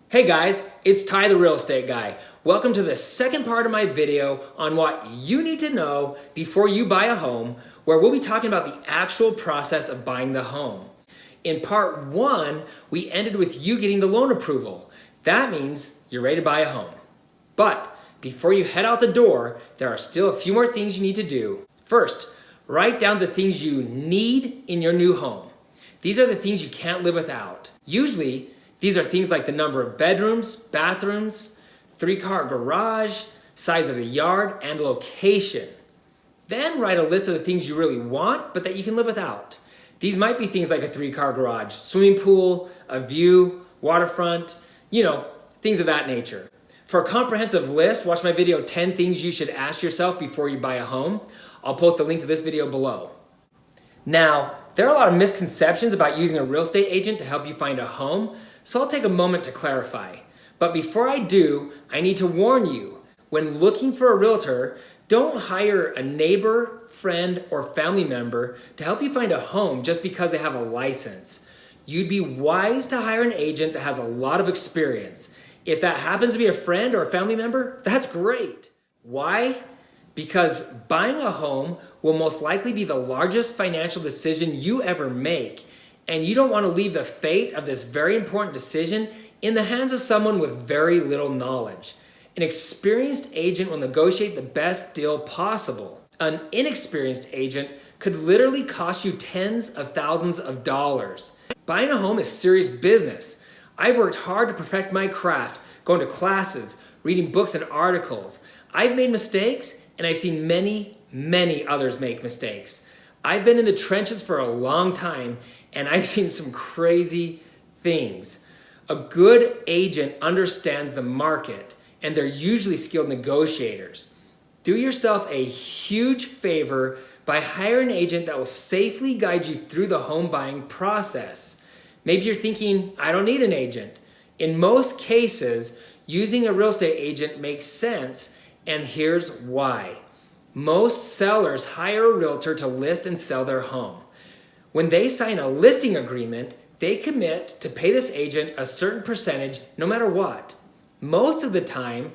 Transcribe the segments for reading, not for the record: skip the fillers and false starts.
Hey guys, it's Ty the Real Estate Guy. Welcome to the second part of my video on what you need to know before you buy a home, where we'll be talking about the actual process of buying the home. In part one, we ended with you getting the loan approval. That means you're ready to buy a home. But before you head out the door, there are still a few more things you need to do. First, write down the things you need in your new home. These are the things you can't live without. Usually, these are things like the number of bedrooms, bathrooms, 3-car garage, size of the yard, and location. Then write a list of the things you really want, but that you can live without. These might be things like a 3-car garage, swimming pool, a view, waterfront, things of that nature. For a comprehensive list, watch my video 10 things you should ask yourself before you buy a home. I'll post a link to this video below. Now, there are a lot of misconceptions about using a real estate agent to help you find a home, so I'll take a moment to clarify. But before I do, I need to warn you, when looking for a realtor, don't hire a neighbor, friend, or family member to help you find a home just because they have a license. You'd be wise to hire an agent that has a lot of experience. If that happens to be a friend or a family member, that's great. Why? Because buying a home will most likely be the largest financial decision you ever make, and you don't want to leave the fate of this very important decision in the hands of someone with very little knowledge. An experienced agent will negotiate the best deal possible. An inexperienced agent could literally cost you tens of thousands of dollars. Buying a home is serious business. I've worked hard to perfect my craft, going to classes, reading books and articles. I've made mistakes, and I've seen many others make mistakes. I've been in the trenches for a long time, and I've seen some crazy things. A good agent understands the market, and they're usually skilled negotiators. Do yourself a huge favor by hiring an agent that will safely guide you through the home buying process. Maybe you're thinking, I don't need an agent. In most cases, using a real estate agent makes sense, and here's why. Most sellers hire a realtor to list and sell their home. When they sign a listing agreement, they commit to pay this agent a certain percentage no matter what. Most of the time,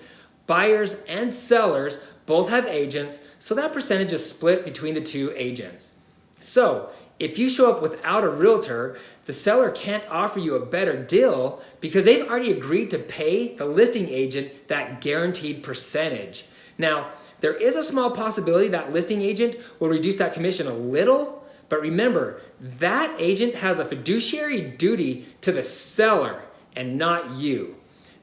buyers and sellers both have agents, so that percentage is split between the two agents. So, if you show up without a realtor, the seller can't offer you a better deal because they've already agreed to pay the listing agent that guaranteed percentage. Now, there is a small possibility that listing agent will reduce that commission a little, but remember, that agent has a fiduciary duty to the seller and not you.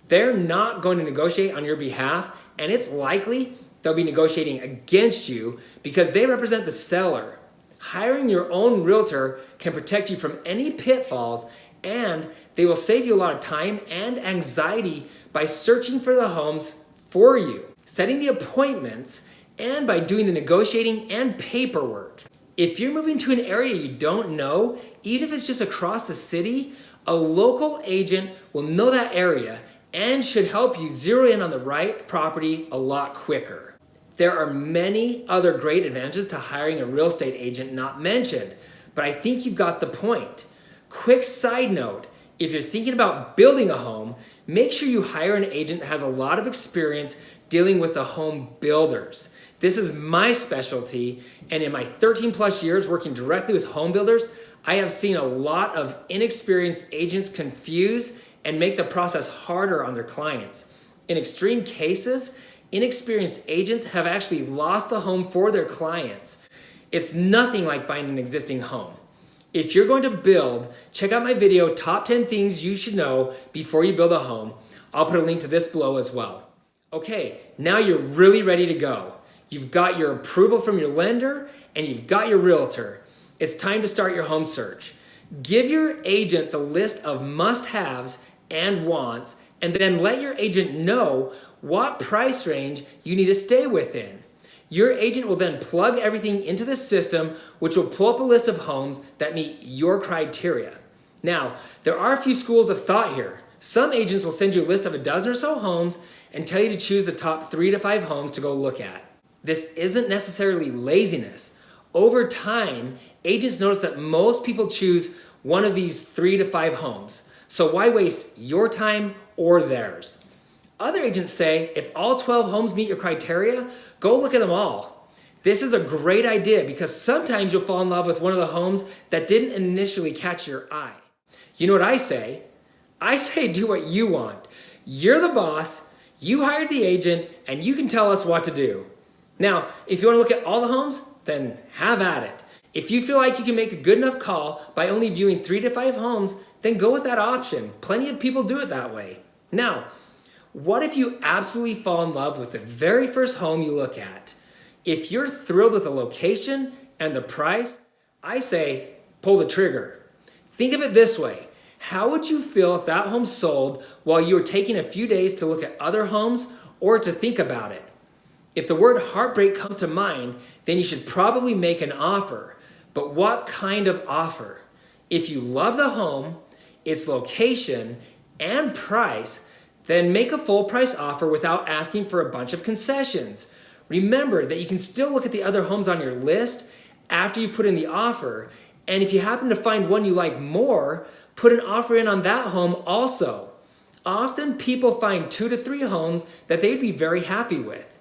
They're not going to negotiate on your behalf, and it's likely they'll be negotiating against you because they represent the seller. Hiring your own realtor can protect you from any pitfalls, and they will save you a lot of time and anxiety by searching for the homes for you, setting the appointments, and by doing the negotiating and paperwork. If you're moving to an area you don't know, even if it's just across the city, a local agent will know that area and should help you zero in on the right property a lot quicker. There are many other great advantages to hiring a real estate agent not mentioned, but I think you've got the point. Quick side note, if you're thinking about building a home, make sure you hire an agent that has a lot of experience dealing with the home builders. This is my specialty, and in my 13 plus years working directly with home builders, I have seen a lot of inexperienced agents confuse and make the process harder on their clients. In extreme cases, inexperienced agents have actually lost the home for their clients. It's nothing like buying an existing home. If you're going to build, check out my video, Top 10 Things You Should Know Before You Build a Home. I'll put a link to this below as well. Okay, now you're really ready to go. You've got your approval from your lender, and you've got your realtor. It's time to start your home search. Give your agent the list of must-haves and wants, and then let your agent know what price range you need to stay within. Your agent will then plug everything into the system, which will pull up a list of homes that meet your criteria. Now, there are a few schools of thought here. Some agents will send you a list of a dozen or so homes and tell you to choose the top 3 to 5 homes to go look at. This isn't necessarily laziness. Over time, agents notice that most people choose one of these 3 to 5 homes. So why waste your time or theirs. Other agents say if all 12 homes meet your criteria, go look at them all. This is a great idea because sometimes you'll fall in love with one of the homes that didn't initially catch your eye. You know what I say? I say do what you want. You're the boss, you hired the agent, and you can tell us what to do. Now, if you want to look at all the homes, then have at it. If you feel like you can make a good enough call by only viewing 3 to 5 homes, then go with that option. Plenty of people do it that way. Now, what if you absolutely fall in love with the very first home you look at? If you're thrilled with the location and the price, I say pull the trigger. Think of it this way. How would you feel if that home sold while you were taking a few days to look at other homes or to think about it? If the word heartbreak comes to mind, then you should probably make an offer. But what kind of offer? If you love the home, its location, and price, then make a full price offer without asking for a bunch of concessions. Remember that you can still look at the other homes on your list after you've put in the offer, and if you happen to find one you like more, put an offer in on that home also. Often people find 2 to 3 homes that they'd be very happy with.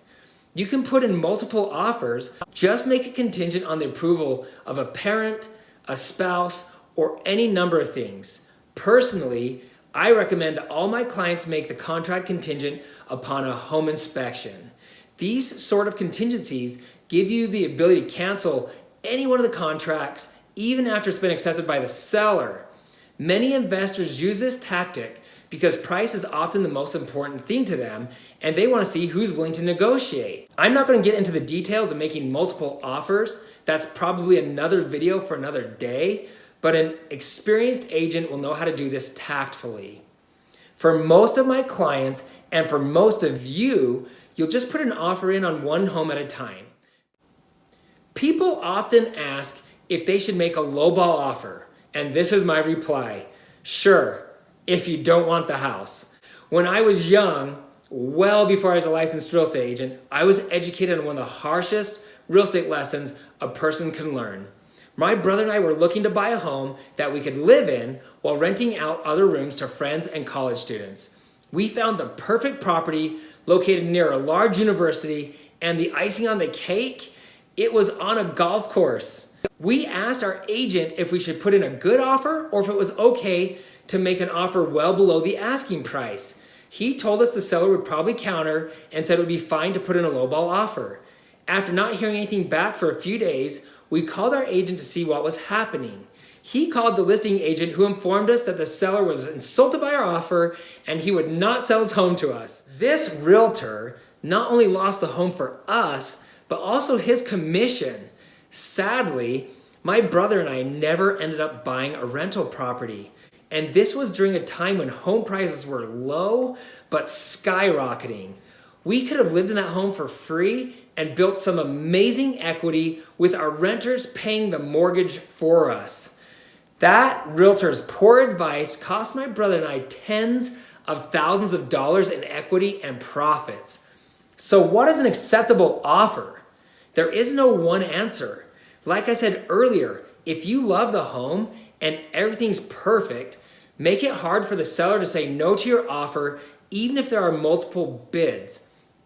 You can put in multiple offers, just make it contingent on the approval of a parent, a spouse, or any number of things. Personally, I recommend that all my clients make the contract contingent upon a home inspection. These sort of contingencies give you the ability to cancel any one of the contracts even after it's been accepted by the seller. Many investors use this tactic because price is often the most important thing to them and they want to see who's willing to negotiate. I'm not going to get into the details of making multiple offers. That's probably another video for another day. But an experienced agent will know how to do this tactfully. For most of my clients and for most of you, you'll just put an offer in on one home at a time. People often ask if they should make a lowball offer, and this is my reply: sure, if you don't want the house. When I was young, well before I was a licensed real estate agent, I was educated on one of the harshest real estate lessons a person can learn. My brother and I were looking to buy a home that we could live in while renting out other rooms to friends and college students. We found the perfect property located near a large university, and the icing on the cake, it was on a golf course. We asked our agent if we should put in a good offer or if it was okay to make an offer well below the asking price. He told us the seller would probably counter and said it would be fine to put in a lowball offer. After not hearing anything back for a few days, we called our agent to see what was happening. He called the listing agent who informed us that the seller was insulted by our offer and he would not sell his home to us. This realtor not only lost the home for us, but also his commission. Sadly, my brother and I never ended up buying a rental property. And this was during a time when home prices were low, but skyrocketing. We could have lived in that home for free and built some amazing equity with our renters paying the mortgage for us. That realtor's poor advice cost my brother and I tens of thousands of dollars in equity and profits. So what is an acceptable offer? There is no one answer. Like I said earlier, if you love the home and everything's perfect, make it hard for the seller to say no to your offer even if there are multiple bids.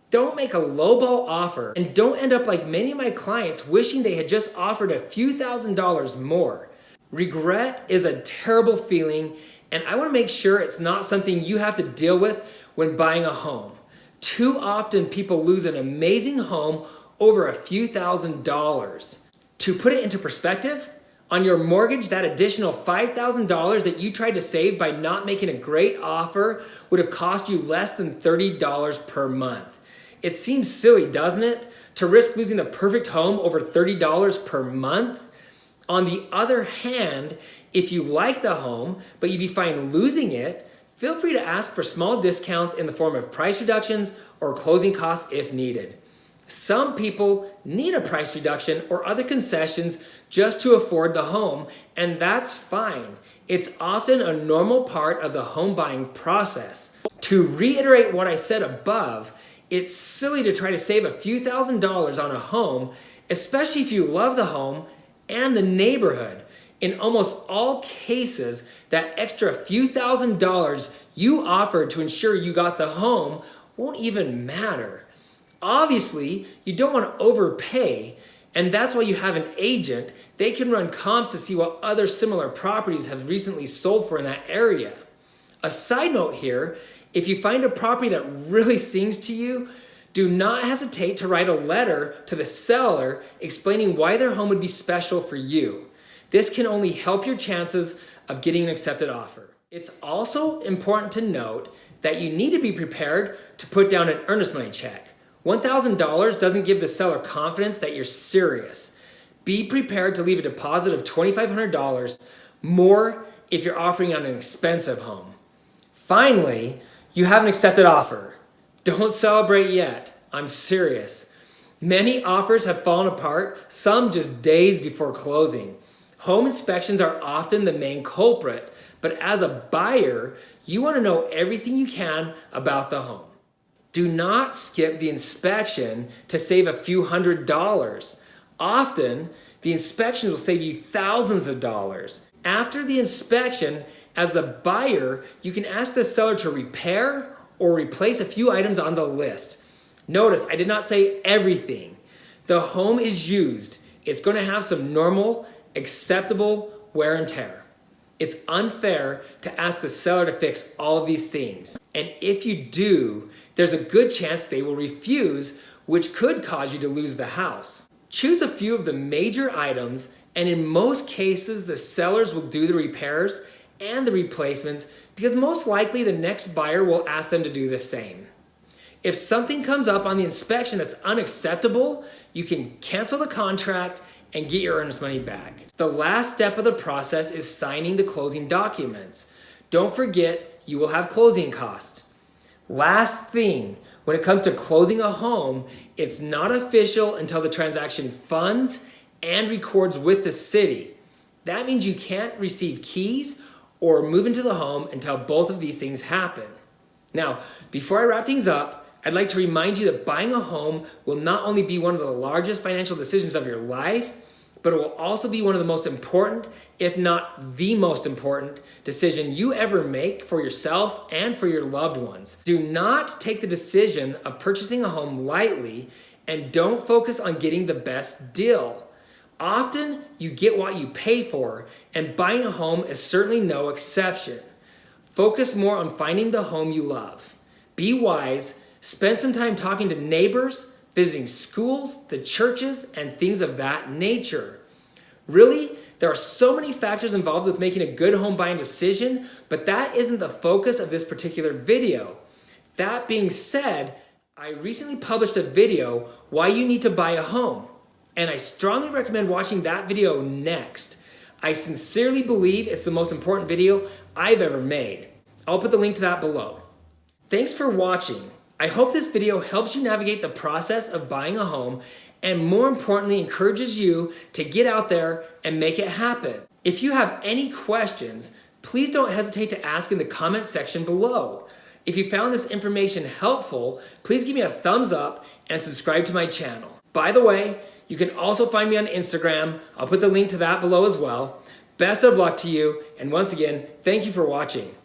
Don't make a lowball offer and don't end up like many of my clients wishing they had just offered a few $1,000s more. Regret is a terrible feeling, and I want to make sure it's not something you have to deal with when buying a home. Too often people lose an amazing home over a few $1,000s. To put it into perspective, on your mortgage, that additional $5,000 that you tried to save by not making a great offer would have cost you less than $30 per month. It seems silly, doesn't it, to risk losing the perfect home over $30 per month? On the other hand, if you like the home, but you'd be fine losing it, feel free to ask for small discounts in the form of price reductions or closing costs if needed. Some people need a price reduction or other concessions just to afford the home, and that's fine. It's often a normal part of the home buying process. To reiterate what I said above, it's silly to try to save a few $1,000s on a home, especially if you love the home and the neighborhood. In almost all cases, that extra few $1,000s you offered to ensure you got the home won't even matter. Obviously, you don't want to overpay, and that's why you have an agent. They can run comps to see what other similar properties have recently sold for in that area. A side note here, if you find a property that really sings to you, do not hesitate to write a letter to the seller explaining why their home would be special for you. This can only help your chances of getting an accepted offer. It's also important to note that you need to be prepared to put down an earnest money check. $1,000 doesn't give the seller confidence that you're serious. Be prepared to leave a deposit of $2,500 more if you're offering on an expensive home. Finally, you have an accepted offer. Don't celebrate yet. I'm serious. Many offers have fallen apart, some just days before closing. Home inspections are often the main culprit, but as a buyer, you want to know everything you can about the home. Do not skip the inspection to save a few $100s. Often, the inspections will save you thousands of dollars. After the inspection, as the buyer, you can ask the seller to repair or replace a few items on the list. Notice, I did not say everything. The home is used. It's going to have some normal, acceptable wear and tear. It's unfair to ask the seller to fix all of these things. And if you do, there's a good chance they will refuse, which could cause you to lose the house. Choose a few of the major items, and in most cases, the sellers will do the repairs and the replacements because most likely the next buyer will ask them to do the same. If something comes up on the inspection that's unacceptable, you can cancel the contract and get your earnest money back. The last step of the process is signing the closing documents. Don't forget, you will have closing costs. Last thing, when it comes to closing a home, it's not official until the transaction funds and records with the city. That means you can't receive keys or move into the home until both of these things happen. Now, before I wrap things up, I'd like to remind you that buying a home will not only be one of the largest financial decisions of your life, but it will also be one of the most important, if not the most important, decision you ever make for yourself and for your loved ones. Do not take the decision of purchasing a home lightly, and don't focus on getting the best deal. Often, you get what you pay for, and buying a home is certainly no exception. Focus more on finding the home you love. Be wise, spend some time talking to neighbors, visiting schools, the churches, and things of that nature. Really, there are so many factors involved with making a good home buying decision, but that isn't the focus of this particular video. That being said, I recently published a video, Why You Need to Buy a Home, and I strongly recommend watching that video next. I sincerely believe it's the most important video I've ever made. I'll put the link to that below. Thanks for watching. I hope this video helps you navigate the process of buying a home and more importantly encourages you to get out there and make it happen. If you have any questions, please don't hesitate to ask in the comment section below. If you found this information helpful, please give me a thumbs up and subscribe to my channel. By the way, you can also find me on Instagram. I'll put the link to that below as well. Best of luck to you, and once again, thank you for watching.